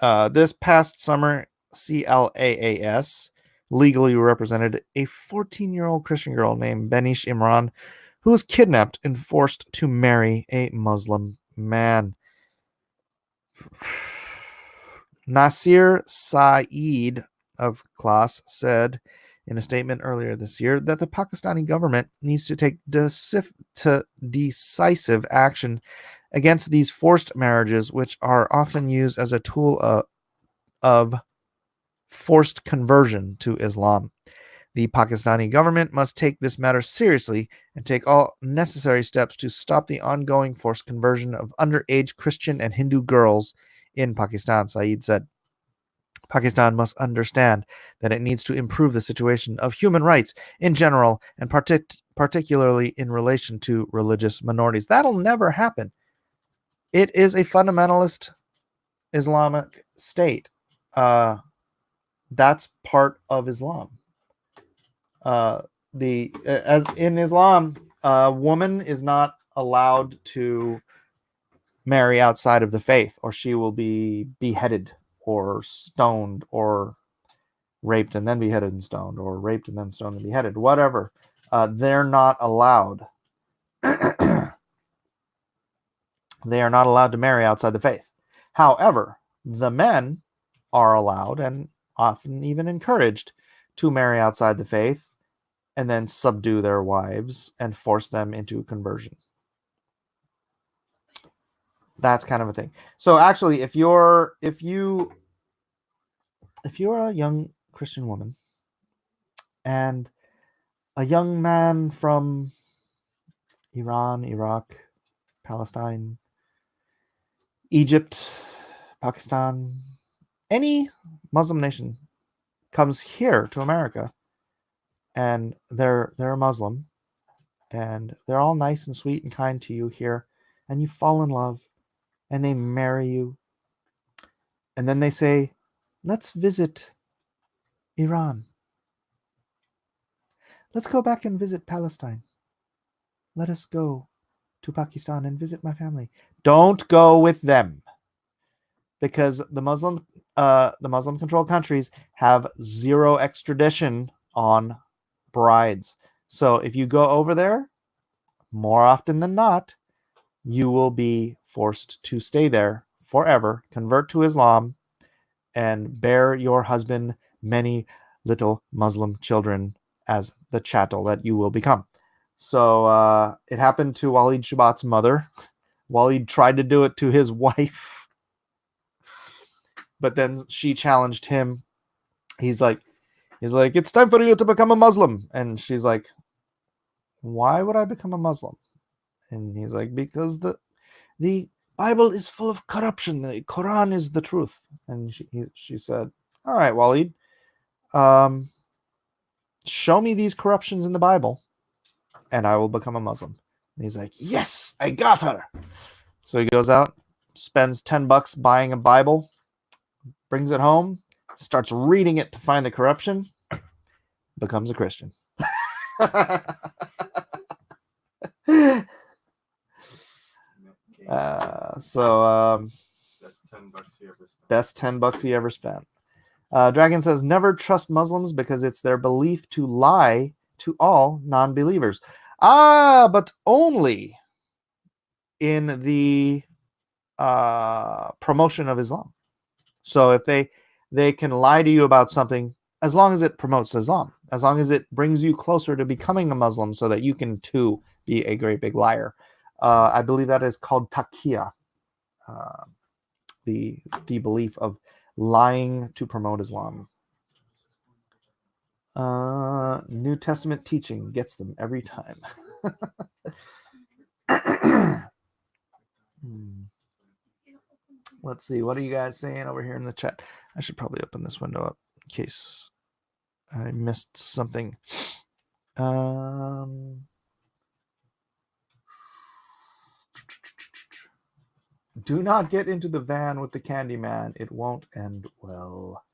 This past summer, CLAAS legally represented a 14-year-old Christian girl named Benish Imran, who was kidnapped and forced to marry a Muslim man. Nasir Saeed of CLAS said in a statement earlier this year that the Pakistani government needs to take decisive action against these forced marriages, which are often used as a tool of forced conversion to Islam. The Pakistani government must take this matter seriously and take all necessary steps to stop the ongoing forced conversion of underage Christian and Hindu girls in Pakistan, Saeed said. Pakistan must understand that it needs to improve the situation of human rights in general and particularly in relation to religious minorities. That'll never happen. It is a fundamentalist Islamic state. That's part of Islam. As in Islam, a woman is not allowed to marry outside of the faith, or she will be beheaded or stoned or raped and then beheaded and stoned, or raped and then stoned and beheaded, whatever. They're not allowed. They are not allowed to marry outside the faith. However, the men are allowed and often even encouraged to marry outside the faith and then subdue their wives and force them into conversion. That's kind of a thing. So actually, if you're a young Christian woman and a young man from Iran, Iraq, Palestine, Egypt, Pakistan, any Muslim nation comes here to America and they're a Muslim and they're all nice and sweet and kind to you here, and you fall in love and they marry you. And then they say, let's visit Iran. Let's go back and visit Palestine. Let us go to Pakistan and visit my family. Don't go with them, because the Muslim controlled countries have zero extradition on brides. So if you go over there, more often than not, you will be forced to stay there forever, convert to Islam, and bear your husband many little Muslim children as the chattel that you will become. So it happened to Walid Shabbat's mother. Walid tried to do it to his wife, but then she challenged him. He's like, it's time for you to become a Muslim. And she's like, why would I become a Muslim? And he's like, because the Bible is full of corruption. The Quran is the truth. And she said, all right, Walid, show me these corruptions in the Bible and I will become a Muslim. And he's like, yes, I got her. So he goes out, spends $10 buying a Bible, brings it home, starts reading it to find the corruption, becomes a Christian. That's $10 he ever spent. Best $10 he ever spent. Dragon says, never trust Muslims because it's their belief to lie to all non-believers. But only in the promotion of Islam. So if they can lie to you about something, as long as it promotes Islam, as long as it brings you closer to becoming a Muslim so that you can too be a great big liar. I believe that is called taqiyya, the belief of lying to promote Islam. New Testament teaching gets them every time. Let's see. What are you guys saying over here in the chat? I should probably open this window up in case I missed something. Do not get into the van with the candy man. It won't end well.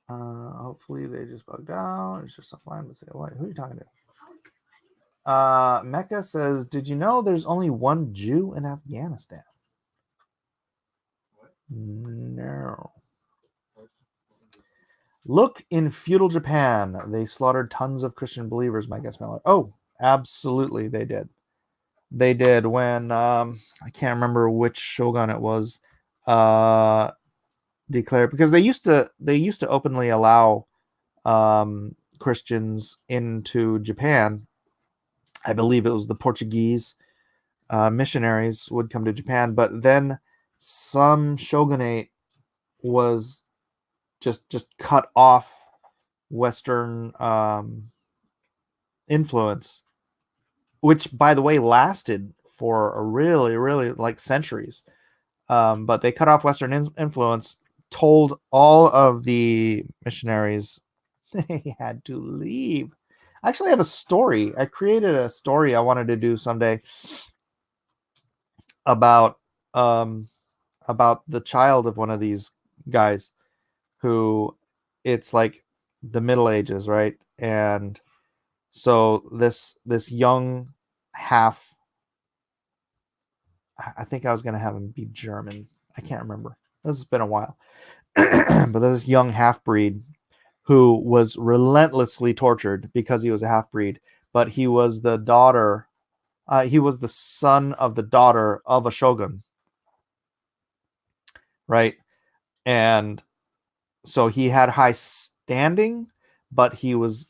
Hopefully they just bugged out. It's just a fine mistake. What? Who are you talking to? Mecca says, did you know there's only one Jew in Afghanistan? What? No. Look in feudal Japan. They slaughtered tons of Christian believers, my guess. Oh, absolutely, they did. They did when I can't remember which shogun it was. Declared, because they used to openly allow Christians into Japan. I believe it was the Portuguese missionaries would come to Japan, but then some shogunate was just cut off Western influence, which, by the way, lasted for a really like centuries. But they cut off Western influence, told all of the missionaries they had to leave. I actually have a story. I created a story I wanted to do someday about the child of one of these guys who, it's like the Middle Ages, right? And so this young half, I think I was going to have him be German. I can't remember. This has been a while. But this young half-breed who was relentlessly tortured because he was a half-breed, but he was the daughter, he was the son of the daughter of a shogun, right? And so he had high standing, but he was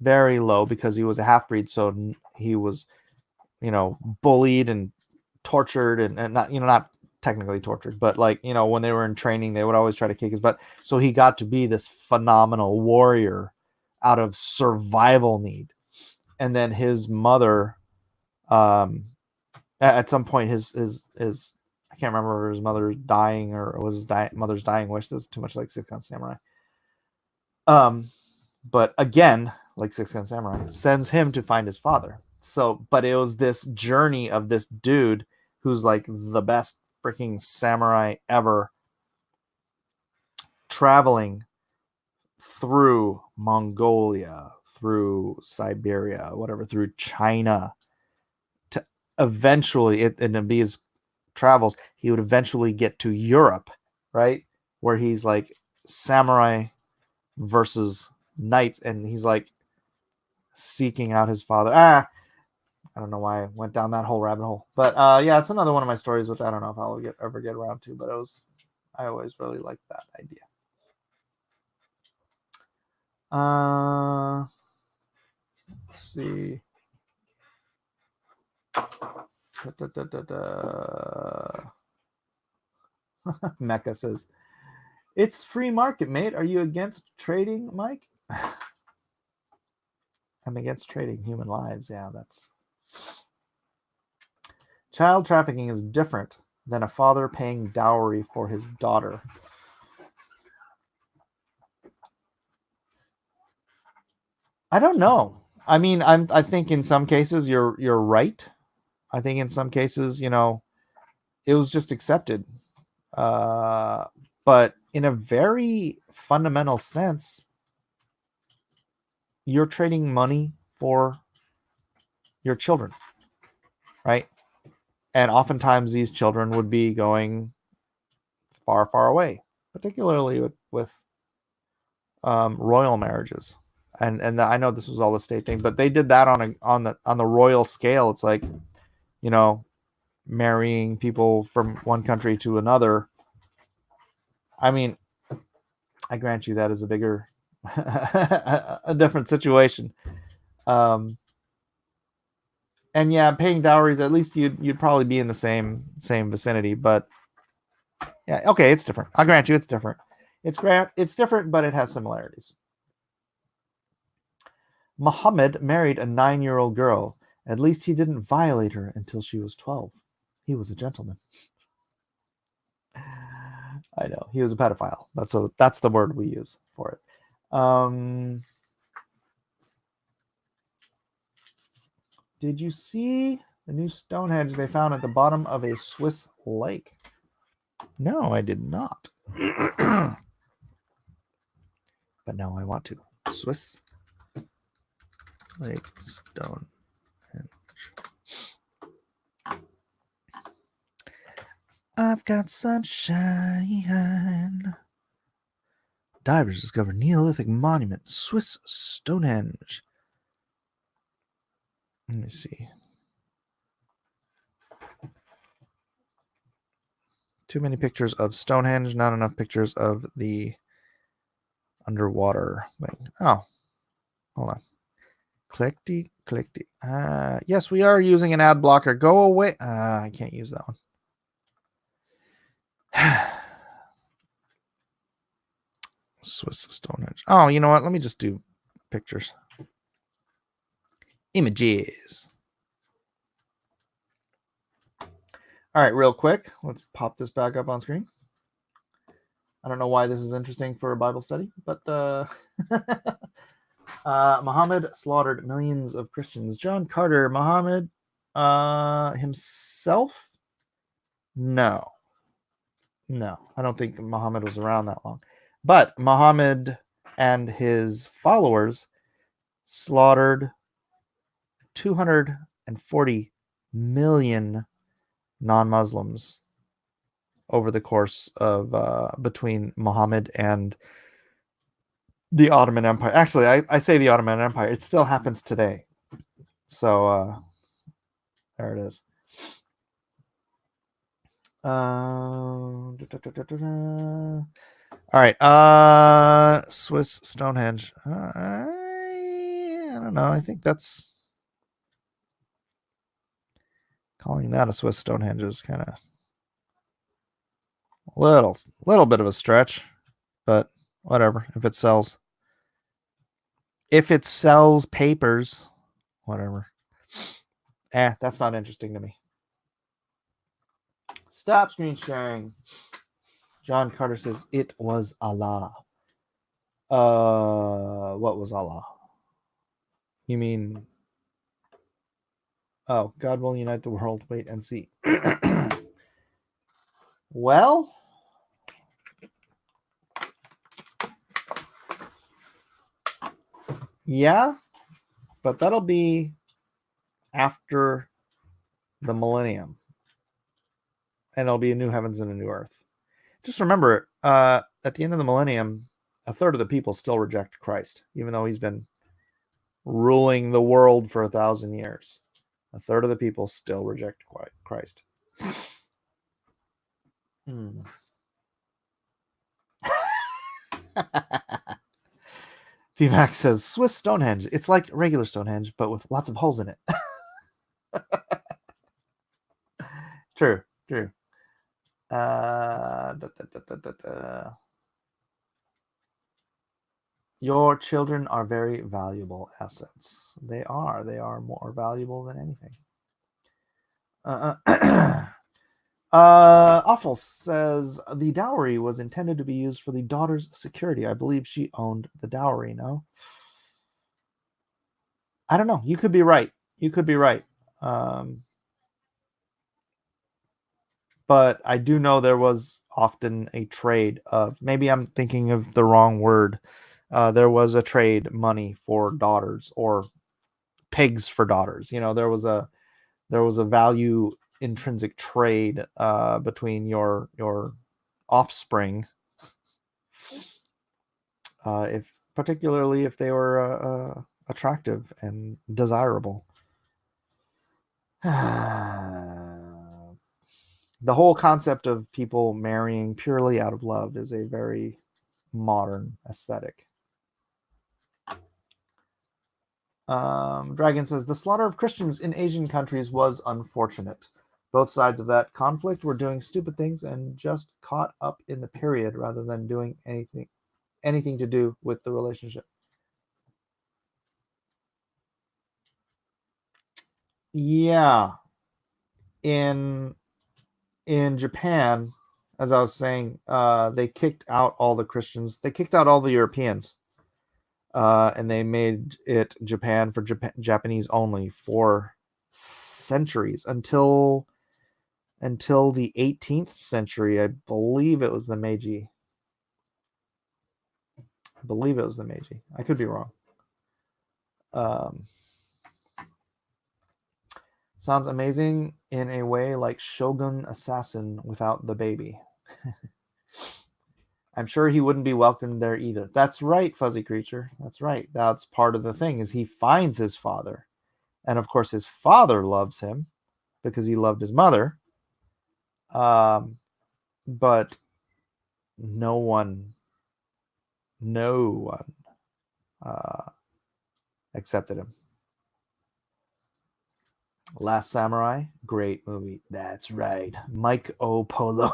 very low because he was a half-breed. So he was, bullied and tortured and not, not technically tortured, but like, when they were in training, they would always try to kick his butt. So he got to be this phenomenal warrior out of survival need. And then his mother, at some point, his I can't remember if his mother's dying or it was his mother's dying wish. This is too much like Six Gun Samurai. But again, like Six Gun Samurai, sends him to find his father. So, but it was this journey of this dude who's like the best freaking samurai ever, traveling through Mongolia, through Siberia, whatever, through China, to eventually, in his travels, he would eventually get to Europe, right? Where he's like samurai versus knights, and he's like seeking out his father. I don't know why I went down that whole rabbit hole, but yeah, it's another one of my stories, which I don't know if I'll ever get around to, but I always really liked that idea. Let's see. Mecca says, "It's free market, mate. Are you against trading, Mike?" I'm against trading human lives. Yeah, that's... Child trafficking is different than a father paying dowry for his daughter. I don't know. I mean, I think in some cases you're right. I think in some cases, it was just accepted. But in a very fundamental sense, you're trading money for your children, right? And oftentimes these children would be going far, far away, particularly with royal marriages. And I know this was all the state thing, but they did that on the royal scale. It's like, marrying people from one country to another. I mean, I grant you that is a bigger, a different situation. And yeah, paying dowries, at least you'd probably be in the same vicinity. But yeah, okay, it's different. I'll grant you it's different. It's different, but it has similarities. Muhammad married a 9-year-old girl. At least he didn't violate her until she was 12. He was a gentleman. I know, he was a pedophile. That's the word we use for it. Did you see the new Stonehenge they found at the bottom of a Swiss lake? No, I did not. But now I want to. Swiss Lake Stonehenge. I've got sunshine. Divers discover Neolithic monument, Swiss Stonehenge. Let me see. Too many pictures of Stonehenge, not enough pictures of the underwater thing. Oh, hold on. Clickety. Yes, we are using an ad blocker. Go away. I can't use that one. Swiss Stonehenge. Oh, you know what? Let me just do pictures. Images. All right, real quick. Let's pop this back up on screen. I don't know why this is interesting for a Bible study, but Muhammad slaughtered millions of Christians. John Carter, Muhammad himself? No, I don't think Muhammad was around that long. But Muhammad and his followers slaughtered 240 million non-Muslims over the course of between Muhammad and the Ottoman Empire. Actually, I say the Ottoman Empire. It still happens today. So there it is. All right. Swiss Stonehenge. I don't know. I think that's... Calling that a Swiss Stonehenge is kind of a little bit of a stretch, but whatever. If it sells papers, whatever. That's not interesting to me. Stop screen sharing. John Carter says it was Allah. What was Allah? You mean, oh, God will unite the world. Wait and see. Well, yeah, but that'll be after the millennium. And there'll be a new heavens and a new earth. Just remember, at the end of the millennium, a third of the people still reject Christ, even though he's been ruling the world for 1,000 years. A third of the people still reject Christ. PMAX says Swiss Stonehenge. It's like regular Stonehenge, but with lots of holes in it. True. Your children are very valuable assets. They are. They are more valuable than anything. Awful says the dowry was intended to be used for the daughter's security. I believe she owned the dowry. No, I don't know. You could be right. But I do know there was often a trade of, maybe I'm thinking of the wrong word. There was a trade money for daughters, or pigs for daughters. There was a value intrinsic trade between your offspring, particularly if they were attractive and desirable. The whole concept of people marrying purely out of love is a very modern aesthetic. Dragon says the slaughter of Christians in Asian countries was unfortunate. Both sides of that conflict were doing stupid things and just caught up in the period rather than doing anything to do with the relationship. Yeah. In Japan, as I was saying, they kicked out all the Christians. They kicked out all the Europeans. And they made it Japan for Japanese only for centuries until the 18th century. I believe it was the Meiji. I could be wrong. Sounds amazing in a way, like Shogun Assassin without the baby. I'm sure he wouldn't be welcomed there either. That's right, Fuzzy Creature. That's right. That's part of the thing, is he finds his father. And of course, his father loves him because he loved his mother. But no one accepted him. Last Samurai, great movie. That's right. Mike O'Polo.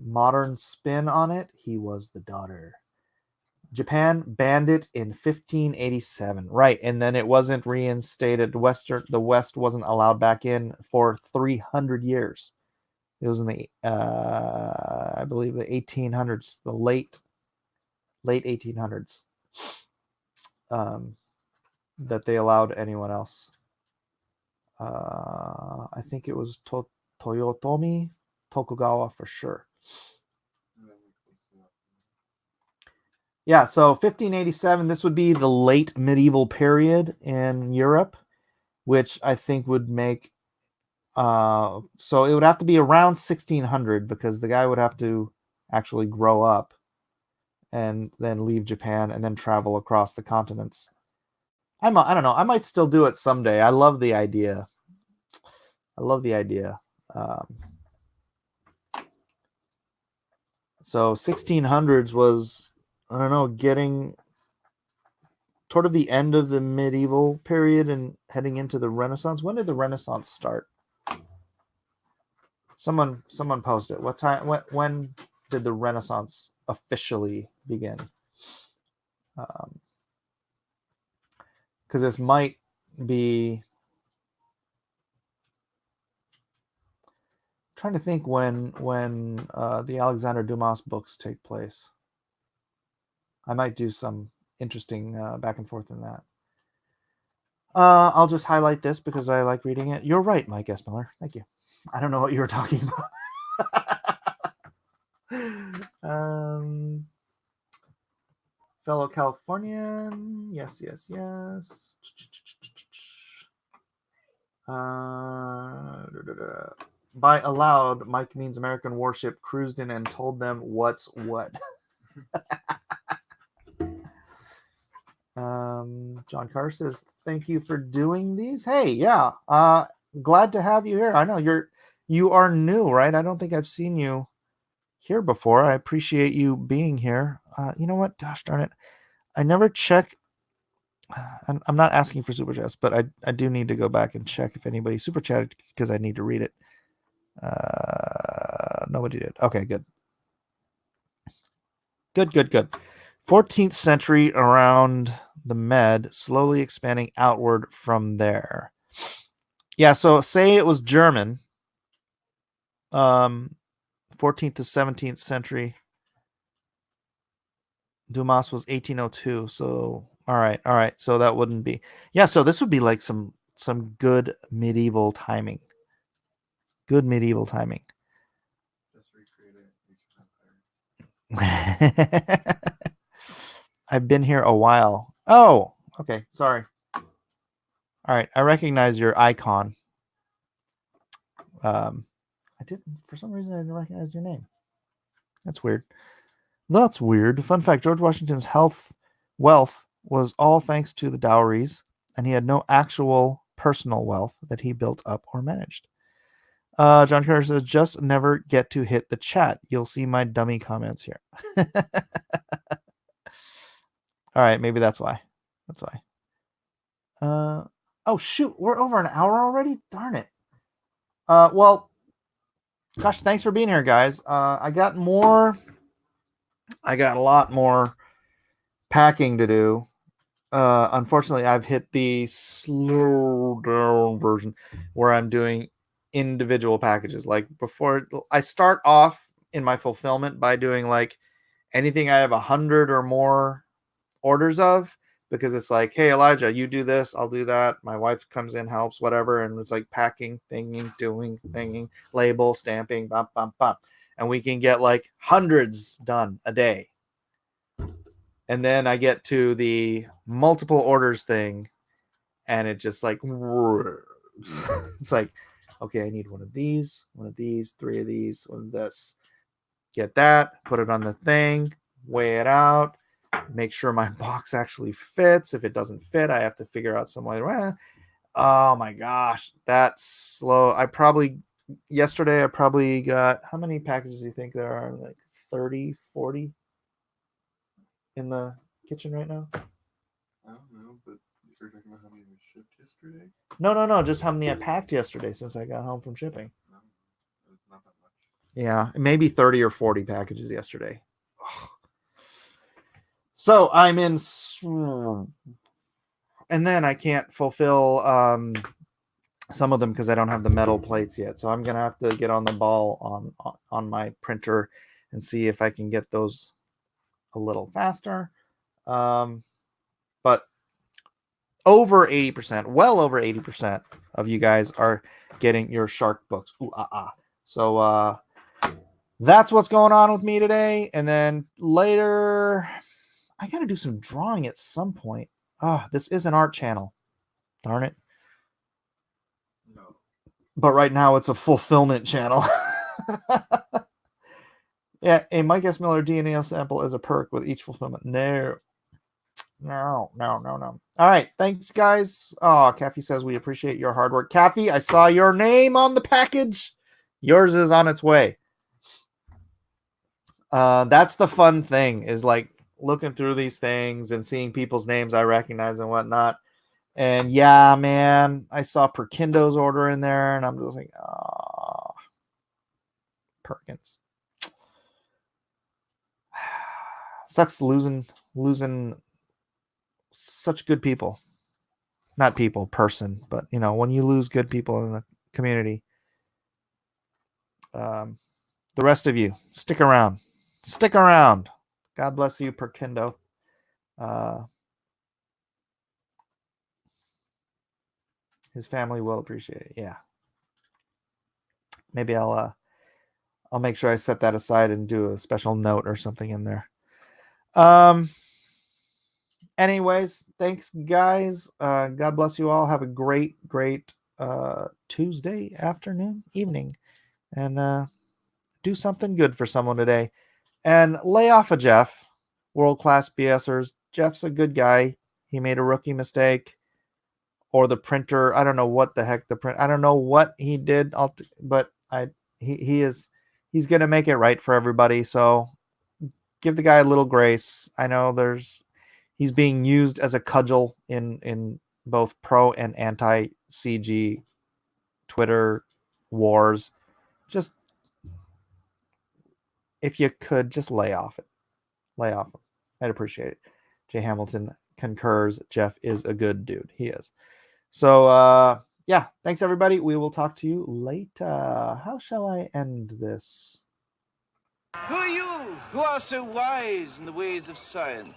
Modern spin on it, he was the daughter. Japan banned it in 1587. Right, and then it wasn't reinstated. The West wasn't allowed back in for 300 years. It was in the I believe the 1800s, the late 1800s, that they allowed anyone else. I think it was Toyotomi Tokugawa for sure. Yeah, so 1587, this would be the late medieval period in Europe, which I think would make, so it would have to be around 1600, because the guy would have to actually grow up and then leave Japan and then travel across the continents. I don't know. I might still do it someday. I love the idea. So 1600s was, I don't know, getting toward the end of the medieval period and heading into the Renaissance. When did the Renaissance start? Someone post it. What time? When did the Renaissance officially begin? Because this might be. I'm trying to think when the Alexander Dumas books take place. I might do some interesting back and forth in that. I'll just highlight this because I like reading it. You're right, Mike S. Miller. Thank you. I don't know what you were talking about. Fellow Californian. Yes. By allowed, Mike means American warship cruised in and told them what's what. John Carr says, thank you for doing these. Hey, yeah. Glad to have you here. I know you are new, right? I don't think I've seen you here before. I appreciate you being here. You know what? Gosh darn it. I never check. I'm not asking for super chats, but I do need to go back and check if anybody super chatted because I need to read it. Nobody did. Okay, good. Good. 14th century around the Med, slowly expanding outward from there. Yeah, so say it was German. 14th to 17th century. Dumas was 1802. So all right. So that wouldn't be. Yeah, so this would be like some good medieval timing. Good medieval timing. I've been here a while. Oh, okay. Sorry. All right. I recognize your icon. I didn't, for some reason, I didn't recognize your name. That's weird. That's weird. Fun fact, George Washington's wealth was all thanks to the dowries, and he had no actual personal wealth that he built up or managed. John Carter says, just never get to hit the chat. You'll see my dummy comments here. All right, maybe that's why. Oh, shoot. We're over an hour already? Darn it. Well, gosh, thanks for being here, guys. I got a lot more packing to do. Unfortunately, I've hit the slow down version where I'm doing individual packages. Like before, I start off in my fulfillment by doing like anything I have 100 or more orders of, because it's like, hey, Elijah, you do this, I'll do that. My wife comes in, helps, whatever. And it's like packing, thinking, label, stamping, bum. And we can get like hundreds done a day. And then I get to the multiple orders thing, and it just like, it's like, okay, I need one of these, 3 of these, one of this. Get that, put it on the thing, weigh it out, make sure my box actually fits. If it doesn't fit, I have to figure out some way. Oh my gosh, that's slow. Yesterday I probably got, how many packages do you think there are? Like 30, 40 in the kitchen right now? I don't know, but you're talking about how many were shipped yesterday? No, just how many I packed yesterday since I got home from shipping. No, not that much. Yeah, maybe 30 or 40 packages yesterday. Ugh. So I'm in, and then I can't fulfill some of them because I don't have the metal plates yet. So I'm gonna have to get on the ball on my printer and see if I can get those a little faster. But over 80%, well over 80% of you guys are getting your shark books. Ooh, So that's what's going on with me today. And then later, I got to do some drawing at some point. This is an art channel. Darn it. No. But right now it's a fulfillment channel. Yeah, a Mike S. Miller DNA sample is a perk with each fulfillment. No. All right, thanks, guys. Oh, Kathy says we appreciate your hard work. Kathy, I saw your name on the package. Yours is on its way. That's the fun thing, is like looking through these things and seeing people's names I recognize and whatnot. And yeah, man, I saw Perkindo's order in there, and I'm just like, Perkins. Sucks losing such good people. Not people, person, but when you lose good people in the community. The rest of you, stick around. God bless you, Perkindo. His family will appreciate it. Yeah. Maybe I'll make sure I set that aside and do a special note or something in there. Anyways, thanks guys. God bless you all. Have a great Tuesday afternoon, evening, and do something good for someone today. And lay off of Jeff, world-class BSers. Jeff's a good guy. He made a rookie mistake. Or the printer, I don't know what the heck I don't know what he did, but he's gonna make it right for everybody. So give the guy a little grace. I know he's being used as a cudgel in both pro and anti CG Twitter wars. Just if you could just lay off him. I'd appreciate it. Jay Hamilton concurs. Jeff is a good dude. He is. So yeah, thanks everybody. We will talk to you later. How shall I end this? Who are you who are so wise in the ways of science?